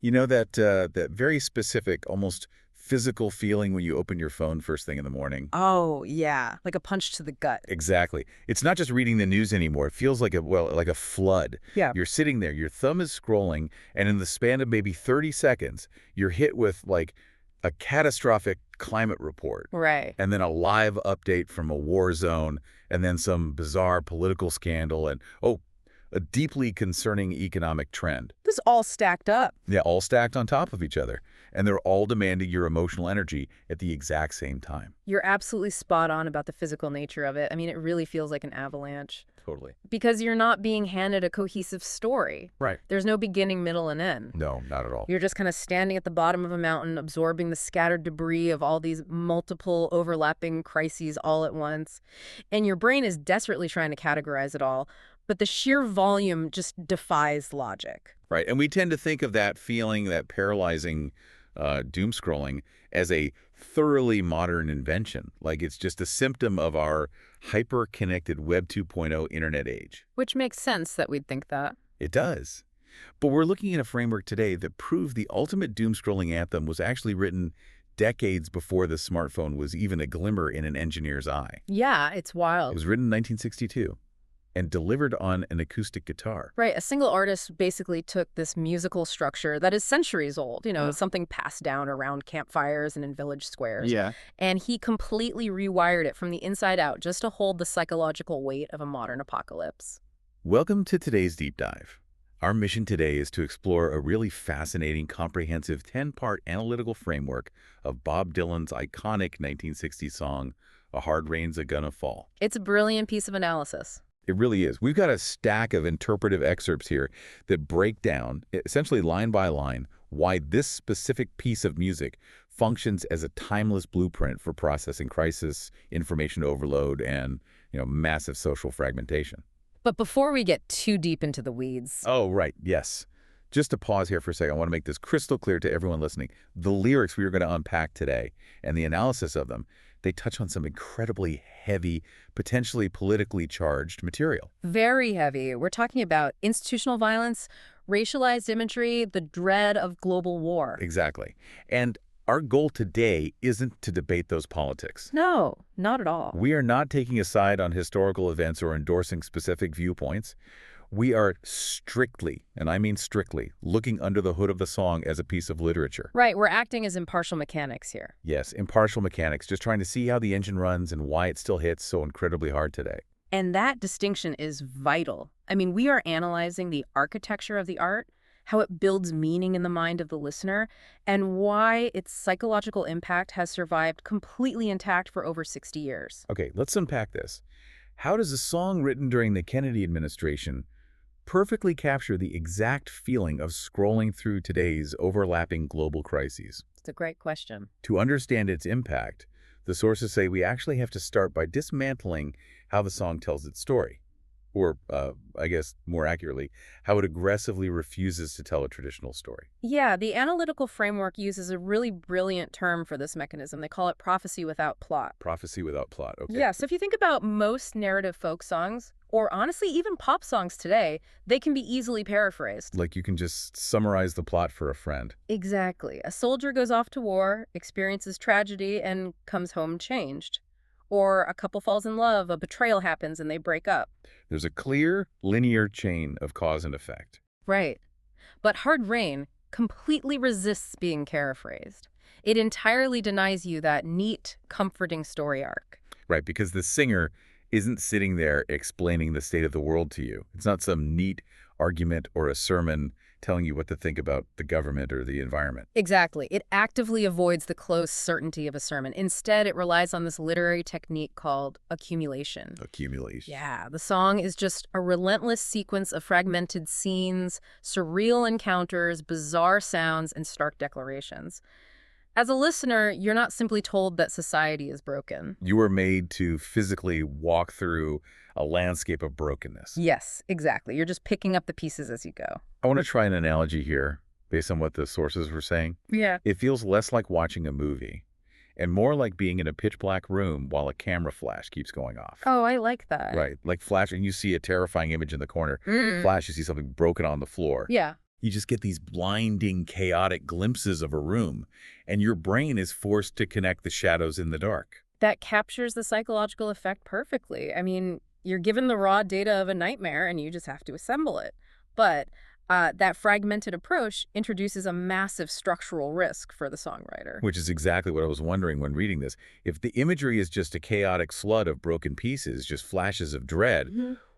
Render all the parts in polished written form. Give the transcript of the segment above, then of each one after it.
You know that very specific, almost physical feeling when you open your phone first thing in the morning? Oh, yeah, like a punch to the gut. Exactly. It's not just reading the news anymore. It feels like like a flood. Yeah. You're sitting there, your thumb is scrolling, and in the span of maybe 30 seconds, you're hit with like a catastrophic climate report, Right. and then a live update from a war zone, and then some bizarre political scandal, and a deeply concerning economic trend. This all stacked up. Yeah, all stacked on top of each other. And they're all demanding your emotional energy at the exact same time. You're absolutely spot on about the physical nature of it. I mean, it really feels like an avalanche. Totally. Because you're not being handed a cohesive story. Right. There's no beginning, middle, and end. No, not at all. You're just kind of standing at the bottom of a mountain, absorbing the scattered debris of all these multiple overlapping crises all at once. And your brain is desperately trying to categorize it all, but the sheer volume just defies logic. Right. And we tend to think of that feeling, that paralyzing doom scrolling, as a thoroughly modern invention. Like it's just a symptom of our hyper-connected Web 2.0 internet age. Which makes sense that we'd think that. It does. But we're looking at a framework today that proved the ultimate doom scrolling anthem was actually written decades before the smartphone was even a glimmer in an engineer's eye. Yeah, it's It wild. was written in 1962 and delivered on an acoustic guitar. Right, a single artist basically took this musical structure that is centuries old, something passed down around campfires and in village squares. Yeah. And he completely rewired it from the inside out just to hold the psychological weight of a modern apocalypse. Welcome to today's deep dive. Our mission today is to explore a really fascinating, comprehensive 10-part analytical framework of Bob Dylan's iconic 1960s song, A Hard Rain's a Gonna Fall. It's a brilliant piece of analysis. It really is. We've got a stack of interpretive excerpts here that break down, essentially line by line, why this specific piece of music functions as a timeless blueprint for processing crisis, information overload, and, massive social fragmentation. But before we get too deep into the weeds, Oh, right. Yes. Just to pause here for a second, I want to make this crystal clear to everyone listening. The lyrics we are going to unpack today and the analysis of them, they touch on some incredibly heavy, potentially politically charged material. very heavy. We're talking about institutional violence, racialized imagery, the dread of global war. Exactly. And our goal today isn't to debate those politics. No, not at all. We are not taking a side on historical events or endorsing specific viewpoints. We are strictly, and I mean strictly, looking under the hood of the song as a piece of literature. Right, we're acting as impartial mechanics here. Yes, impartial mechanics, just trying to see how the engine runs and why it still hits so incredibly hard today. And that distinction is vital. I mean, we are analyzing the architecture of the art, how it builds meaning in the mind of the listener, and why its psychological impact has survived completely intact for over 60 years. Okay, let's unpack this. How does a song written during the Kennedy administration perfectly capture the exact feeling of scrolling through today's overlapping global crises? It's a great question. To understand its impact, the sources say we actually have to start by dismantling how the song tells its story. Or, I guess more accurately, how it aggressively refuses to tell a traditional story. Yeah, the analytical framework uses a really brilliant term for this mechanism. They call it prophecy without plot. Prophecy without plot, okay. Yeah, so if you think about most narrative folk songs, or honestly even pop songs today, they can be easily paraphrased. Like you can just summarize the plot for a friend. Exactly. A soldier goes off to war, experiences tragedy, and comes home changed. Or a couple falls in love, a betrayal happens, and they break up. There's a clear, linear chain of cause and effect. Right. But Hard Rain completely resists being paraphrased. It entirely denies you that neat, comforting story arc. Right, because the singer isn't sitting there explaining the state of the world to you. It's not some neat argument or a sermon telling you what to think about the government or the environment. Exactly. It actively avoids the close certainty of a sermon. Instead, it relies on this literary technique called accumulation. Accumulation. Yeah, the song is just a relentless sequence of fragmented scenes, surreal encounters, bizarre sounds, and stark declarations. As a listener, you're not simply told that society is broken. You were made to physically walk through a landscape of brokenness. Yes, exactly. You're just picking up the pieces as you go. I want to try an analogy here based on what the sources were saying. Yeah. It feels less like watching a movie and more like being in a pitch black room while a camera flash keeps going off. Oh, I like that. Right, like flash and you see a terrifying image in the corner. Mm. Flash, you see something broken on the floor. Yeah. You just get these blinding, chaotic glimpses of a room, and your brain is forced to connect the shadows in the dark. That captures the psychological effect perfectly. I mean, you're given the raw data of a nightmare and you just have to assemble it. But that fragmented approach introduces a massive structural risk for the songwriter. Which is exactly what I was wondering when reading this. If the imagery is just a chaotic flood of broken pieces, just flashes of dread,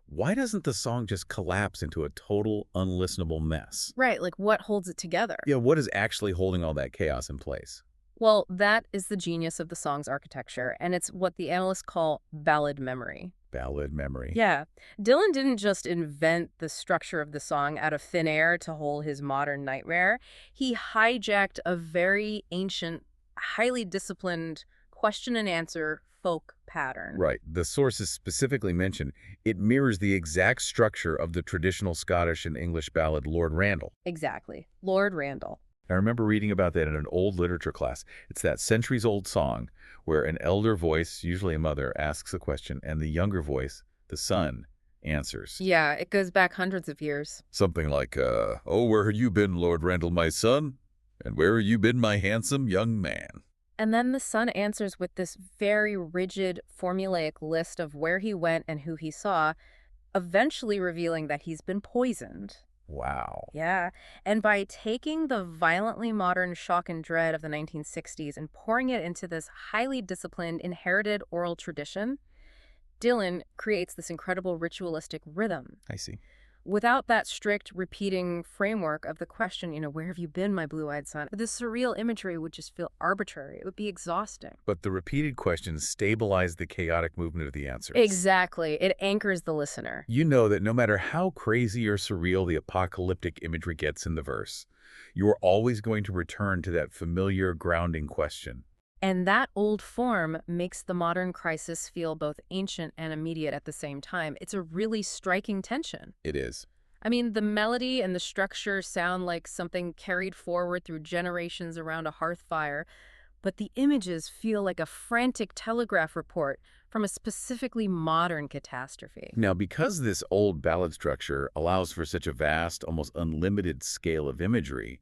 why doesn't the song just collapse into a total, unlistenable mess? Right, like what holds it together? Yeah, what is actually holding all that chaos in place? Well, that is the genius of the song's architecture, and it's what the analysts call ballad memory. Ballad memory. Yeah. Dylan didn't just invent the structure of the song out of thin air to hold his modern nightmare. He hijacked a very ancient, highly disciplined question and answer folk pattern. Right. The sources specifically mention it mirrors the exact structure of the traditional Scottish and English ballad Lord Randal. Exactly. Lord Randal. I remember reading about that in an old literature class. It's that centuries-old song where an elder voice, usually a mother, asks a question, and the younger voice, the son, answers. Yeah, it goes back hundreds of years. Something like, oh, where have you been, Lord Randal, my son? And where have you been, my handsome young man? And then the son answers with this very rigid, formulaic list of where he went and who he saw, eventually revealing that he's been poisoned. Wow. Yeah, and by taking the violently modern shock and dread of the 1960s and pouring it into this highly disciplined, inherited oral tradition, Dylan creates this incredible ritualistic rhythm. I see. Without that strict repeating framework of the question, where have you been, my blue-eyed son? The surreal imagery would just feel arbitrary. It would be exhausting. But the repeated questions stabilize the chaotic movement of the answers. Exactly. It anchors the listener. You know that no matter how crazy or surreal the apocalyptic imagery gets in the verse, you are always going to return to that familiar grounding question. And that old form makes the modern crisis feel both ancient and immediate at the same time. It's a really striking tension. It is. I mean, the melody and the structure sound like something carried forward through generations around a hearth fire, but the images feel like a frantic telegraph report from a specifically modern catastrophe. Now, because this old ballad structure allows for such a vast, almost unlimited scale of imagery,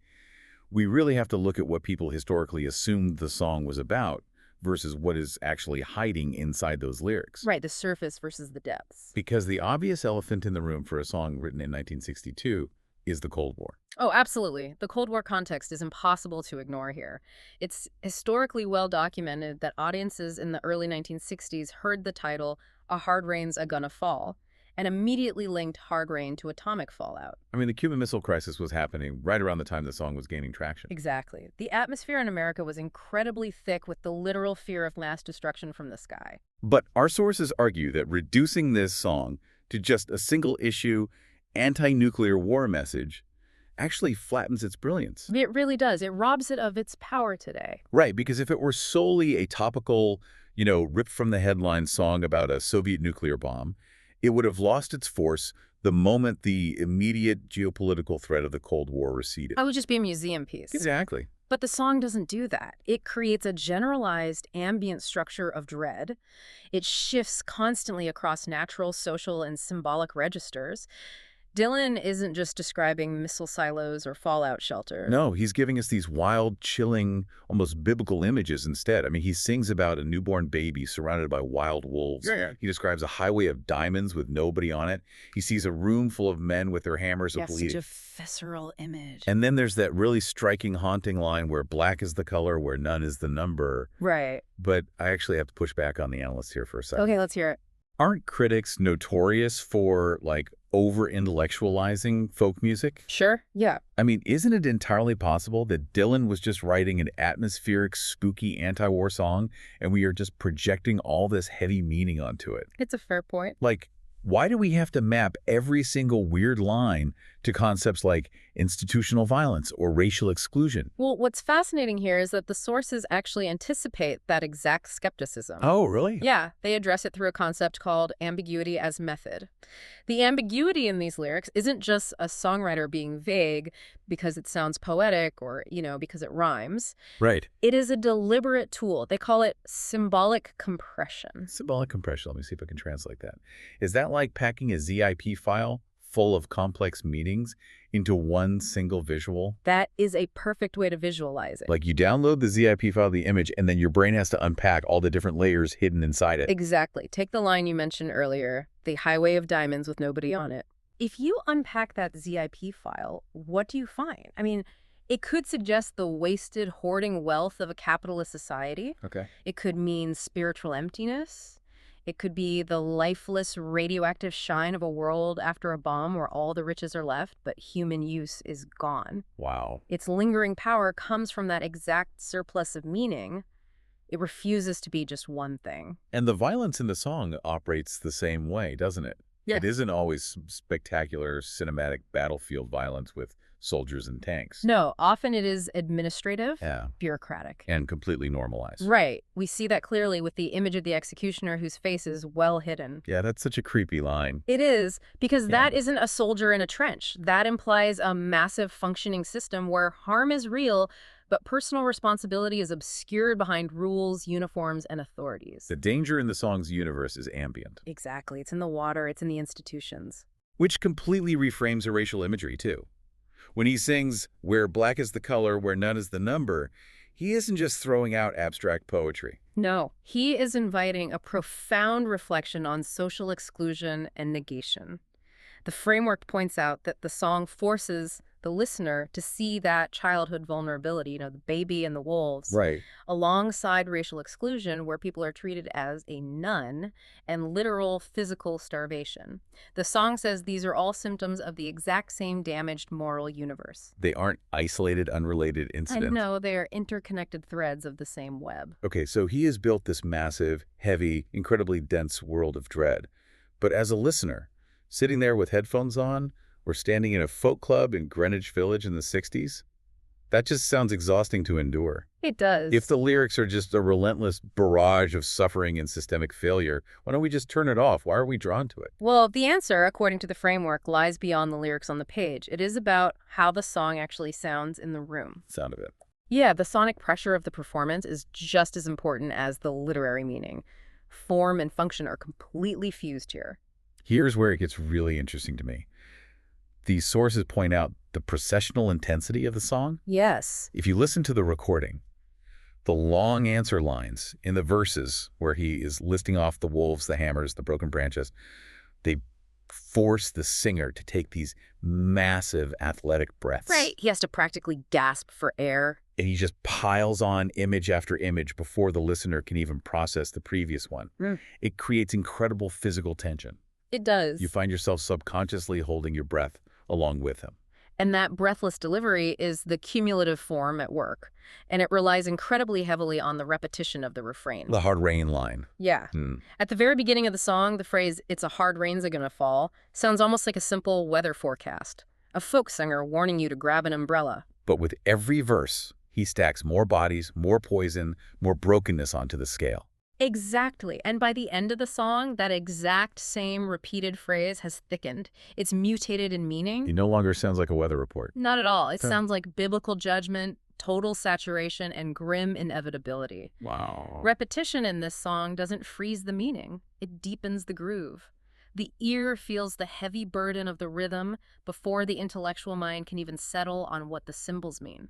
we really have to look at what people historically assumed the song was about versus what is actually hiding inside those lyrics. Right, the surface versus the depths. Because the obvious elephant in the room for a song written in 1962 is the Cold War. Oh, absolutely. The Cold War context is impossible to ignore here. It's historically well documented that audiences in the early 1960s heard the title, A Hard Rain's a Gonna Fall, and immediately linked hard rain to atomic fallout. I mean, the Cuban Missile Crisis was happening right around the time the song was gaining traction. Exactly. The atmosphere in America was incredibly thick with the literal fear of mass destruction from the sky. But our sources argue that reducing this song to just a single-issue, anti-nuclear war message actually flattens its brilliance. It really does. It robs it of its power today. Right, because if it were solely a topical, ripped from the headlines song about a Soviet nuclear bomb, it would have lost its force the moment the immediate geopolitical threat of the Cold War receded. It would just be a museum piece. Exactly. But the song doesn't do that. It creates a generalized ambient structure of dread. It shifts constantly across natural, social, and symbolic registers. Dylan isn't just describing missile silos or fallout shelters. No, he's giving us these wild, chilling, almost biblical images instead. I mean, he sings about a newborn baby surrounded by wild wolves. Yeah. He describes a highway of diamonds with nobody on it. He sees a room full of men with their hammers Yes, bleeding. such a visceral image. And then there's that really striking, haunting line where black is the color, where none is the number. Right. But I actually have to push back on the analysts here for a second. Okay, let's hear it. Aren't critics notorious for, over-intellectualizing folk music? Sure. Yeah. I mean, isn't it entirely possible that Dylan was just writing an atmospheric, spooky anti-war song, and we are just projecting all this heavy meaning onto it? It's a fair point. Why do we have to map every single weird line to concepts like institutional violence or racial exclusion? Well, what's fascinating here is that the sources actually anticipate that exact skepticism. Oh, really? Yeah, they address it through a concept called ambiguity as method. The ambiguity in these lyrics isn't just a songwriter being vague because it sounds poetic or, because it rhymes. Right. It is a deliberate tool. They call it symbolic compression. Symbolic compression. Let me see if I can translate that. Is that like packing a ZIP file full of complex meanings into one single visual. That is a perfect way to visualize it. Like you download the zip file of the image, and then your brain has to unpack all the different layers hidden inside it. Exactly. Take the line you mentioned earlier, the highway of diamonds with nobody on it. If you unpack that zip file, what do you find? I mean, it could suggest the wasted, hoarding wealth of a capitalist society. Okay. It could mean spiritual emptiness. It could be the lifeless, radioactive shine of a world after a bomb where all the riches are left, but human use is gone. Wow. Its lingering power comes from that exact surplus of meaning. It refuses to be just one thing. And the violence in the song operates the same way, doesn't it? Yeah. It isn't always spectacular cinematic battlefield violence with soldiers and tanks. No, often it is administrative, Yeah. bureaucratic. And completely normalized. Right. We see that clearly with the image of the executioner whose face is well hidden. Yeah, that's such a creepy line. It is, because Yeah. that isn't a soldier in a trench. That implies a massive functioning system where harm is real, but personal responsibility is obscured behind rules, uniforms, and authorities. The danger in the song's universe is ambient, Exactly. It's in the water. It's in the institutions. which completely reframes the racial imagery, too. When he sings, "Where black is the color, where none is the number," he isn't just throwing out abstract poetry. No, he is inviting a profound reflection on social exclusion and negation. The framework points out that the song forces the listener to see that childhood vulnerability, the baby and the wolves, Right. alongside racial exclusion, where people are treated as a none, and literal physical starvation. The song says these are all symptoms of the exact same damaged moral universe. They aren't isolated, unrelated incidents. And no, they are interconnected threads of the same web. Okay, so he has built this massive, heavy, incredibly dense world of dread. But as a listener, sitting there with headphones on, or standing in a folk club in Greenwich Village in the 60s, that just sounds exhausting to endure. It does. If the lyrics are just a relentless barrage of suffering and systemic failure, why don't we just turn it off? Why are we drawn to it? Well, the answer, according to the framework, lies beyond the lyrics on the page. It is about how the song actually sounds in the room. Sound of it. Yeah, the sonic pressure of the performance is just as important as the literary meaning. Form and function are completely fused here. Here's where it gets really interesting to me. These sources point out the processional intensity of the song. Yes. If you listen to the recording, the long answer lines in the verses where he is listing off the wolves, the hammers, the broken branches, they force the singer to take these massive athletic breaths. Right. He has to practically gasp for air. And he just piles on image after image before the listener can even process the previous one. It creates incredible physical tension. It does. You find yourself subconsciously holding your breath along with him. And that breathless delivery is the cumulative form at work. And it relies incredibly heavily on the repetition of the refrain. The hard rain line. Yeah. At the very beginning of the song, the phrase, "It's a hard rain's a-gonna fall," sounds almost like a simple weather forecast. A folk singer warning you to grab an umbrella. But with every verse, he stacks more bodies, more poison, more brokenness onto the scale. Exactly. And by the end of the song, that exact same repeated phrase has thickened. It's mutated in meaning. He no longer sounds like a weather report. Not at all. It Huh. sounds like biblical judgment, total saturation, and grim inevitability. Wow. Repetition in this song doesn't freeze the meaning. It deepens the groove. The ear feels the heavy burden of the rhythm before the intellectual mind can even settle on what the symbols mean.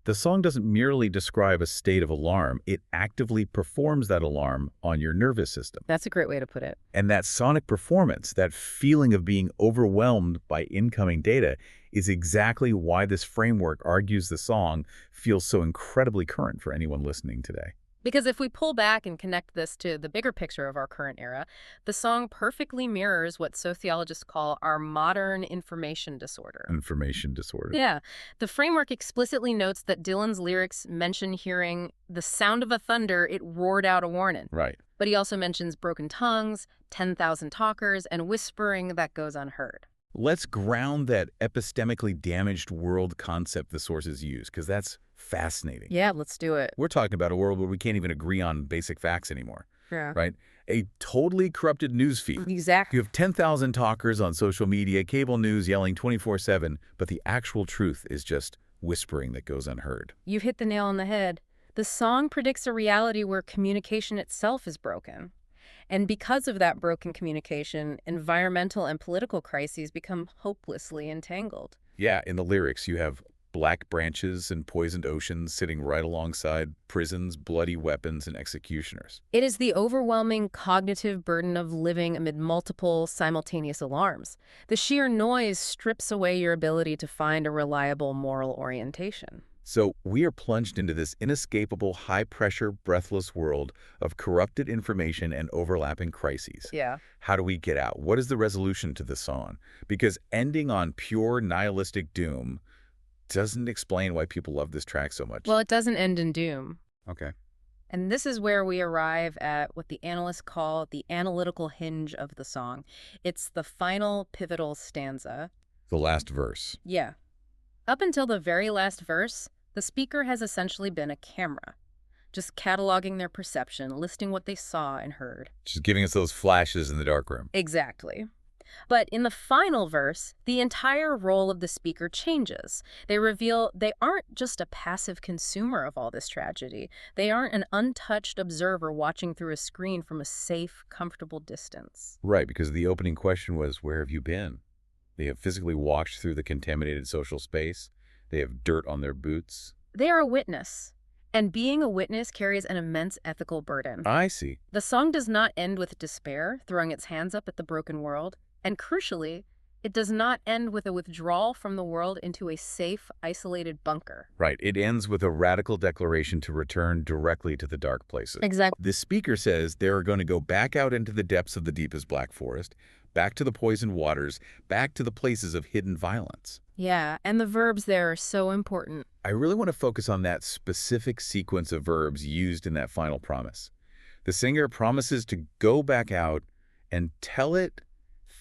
The song doesn't merely describe a state of alarm, it actively performs that alarm on your nervous system. That's a great way to put it. And that sonic performance, that feeling of being overwhelmed by incoming data, is exactly why this framework argues the song feels so incredibly current for anyone listening today. Because if we pull back and connect this to the bigger picture of our current era, the song perfectly mirrors what sociologists call our modern information disorder. Information disorder. Yeah. The framework explicitly notes that Dylan's lyrics mention hearing the sound of a thunder, it roared out a warning. Right. But he also mentions broken tongues, 10,000 talkers, and whispering that goes unheard. Let's ground that epistemically damaged world concept the sources use, because that's fascinating. Yeah, let's do it. We're talking about a world where we can't even agree on basic facts anymore, Yeah. right? A totally corrupted news feed. Exactly. You have 10,000 talkers on social media, cable news yelling 24/7, but the actual truth is just whispering that goes unheard. You've hit the nail on the head. The song predicts a reality where communication itself is broken. And because of that broken communication, environmental and political crises become hopelessly entangled. Yeah, in the lyrics, you have black branches and poisoned oceans sitting right alongside prisons, bloody weapons, and executioners. It is the overwhelming cognitive burden of living amid multiple simultaneous alarms. The sheer noise strips away your ability to find a reliable moral orientation. So we are plunged into this inescapable, high-pressure, breathless world of corrupted information and overlapping crises. Yeah. How do we get out? What is the resolution to the song? Because ending on pure nihilistic doom doesn't explain why people love this track so much. Well, it doesn't end in doom. Okay. And this is where we arrive at what the analysts call the analytical hinge of the song. It's the final pivotal stanza. The last verse. Yeah. Up until the very last verse, the speaker has essentially been a camera, just cataloging their perception, listing what they saw and heard. Just giving us those flashes in the dark room. Exactly. But in the final verse, the entire role of the speaker changes. They reveal they aren't just a passive consumer of all this tragedy. They aren't an untouched observer watching through a screen from a safe, comfortable distance. Right, because the opening question was, where have you been? They have physically walked through the contaminated social space. They have dirt on their boots. They are a witness. And being a witness carries an immense ethical burden. I see. The song does not end with despair, throwing its hands up at the broken world. And crucially, it does not end with a withdrawal from the world into a safe, isolated bunker. Right. It ends with a radical declaration to return directly to the dark places. Exactly. The speaker says they are going to go back out into the depths of the deepest black forest, back to the poisoned waters, back to the places of hidden violence. Yeah, and the verbs there are so important. I really want to focus on that specific sequence of verbs used in that final promise. The singer promises to go back out and tell it,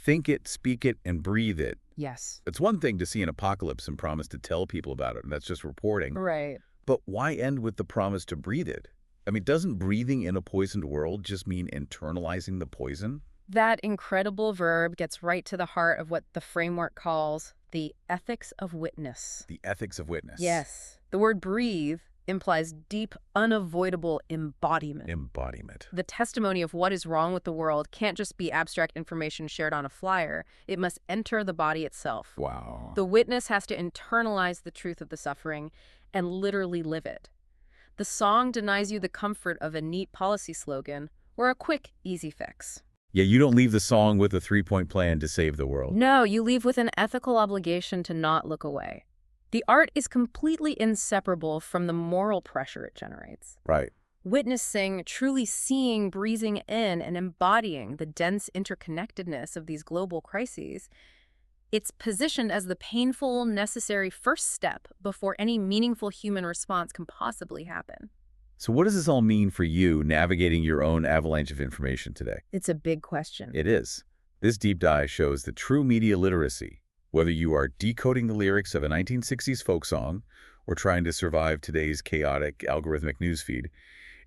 think it, speak it, and breathe it. Yes. It's one thing to see an apocalypse and promise to tell people about it, and that's just reporting. Right. But why end with the promise to breathe it? I mean, doesn't breathing in a poisoned world just mean internalizing the poison? That incredible verb gets right to the heart of what the framework calls the ethics of witness. The ethics of witness. Yes. The word breathe implies deep, unavoidable embodiment. Embodiment. The testimony of what is wrong with the world can't just be abstract information shared on a flyer. It must enter the body itself. Wow. The witness has to internalize the truth of the suffering and literally live it. The song denies you the comfort of a neat policy slogan or a quick, easy fix. Yeah, you don't leave the song with a three-point plan to save the world. No, you leave with an ethical obligation to not look away. The art is completely inseparable from the moral pressure it generates. Right. Witnessing, truly seeing, breathing in, and embodying the dense interconnectedness of these global crises, it's positioned as the painful, necessary first step before any meaningful human response can possibly happen. So what does this all mean for you navigating your own avalanche of information today? It's a big question. It is. This deep dive shows that true media literacy, whether you are decoding the lyrics of a 1960s folk song or trying to survive today's chaotic algorithmic newsfeed,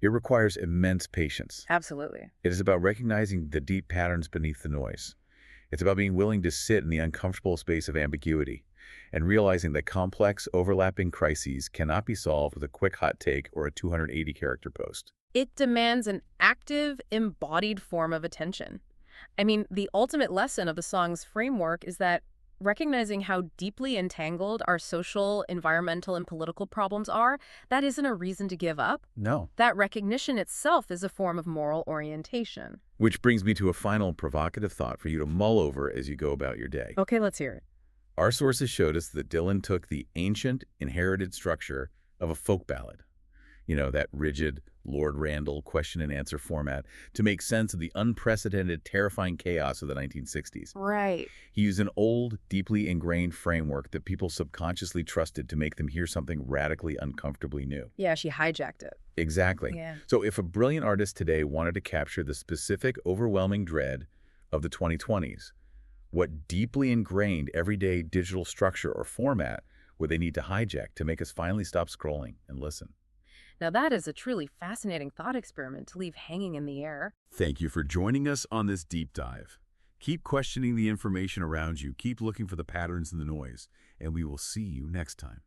it requires immense patience. Absolutely. It is about recognizing the deep patterns beneath the noise. It's about being willing to sit in the uncomfortable space of ambiguity and realizing that complex, overlapping crises cannot be solved with a quick hot take or a 280-character post. It demands an active, embodied form of attention. I mean, the ultimate lesson of the song's framework is that recognizing how deeply entangled our social, environmental, and political problems are, that isn't a reason to give up. No. That recognition itself is a form of moral orientation. Which brings me to a final provocative thought for you to mull over as you go about your day. Okay, let's hear it. Our sources showed us that Dylan took the ancient, inherited structure of a folk ballad, you know, that rigid Lord Randal question-and-answer format, to make sense of the unprecedented, terrifying chaos of the 1960s. Right. He used an old, deeply ingrained framework that people subconsciously trusted to make them hear something radically, uncomfortably new. Yeah, she hijacked it. Exactly. Yeah. So if a brilliant artist today wanted to capture the specific, overwhelming dread of the 2020s, what deeply ingrained everyday digital structure or format would they need to hijack to make us finally stop scrolling and listen? Now that is a truly fascinating thought experiment to leave hanging in the air. Thank you for joining us on this deep dive. Keep questioning the information around you, keep looking for the patterns in the noise, and we will see you next time.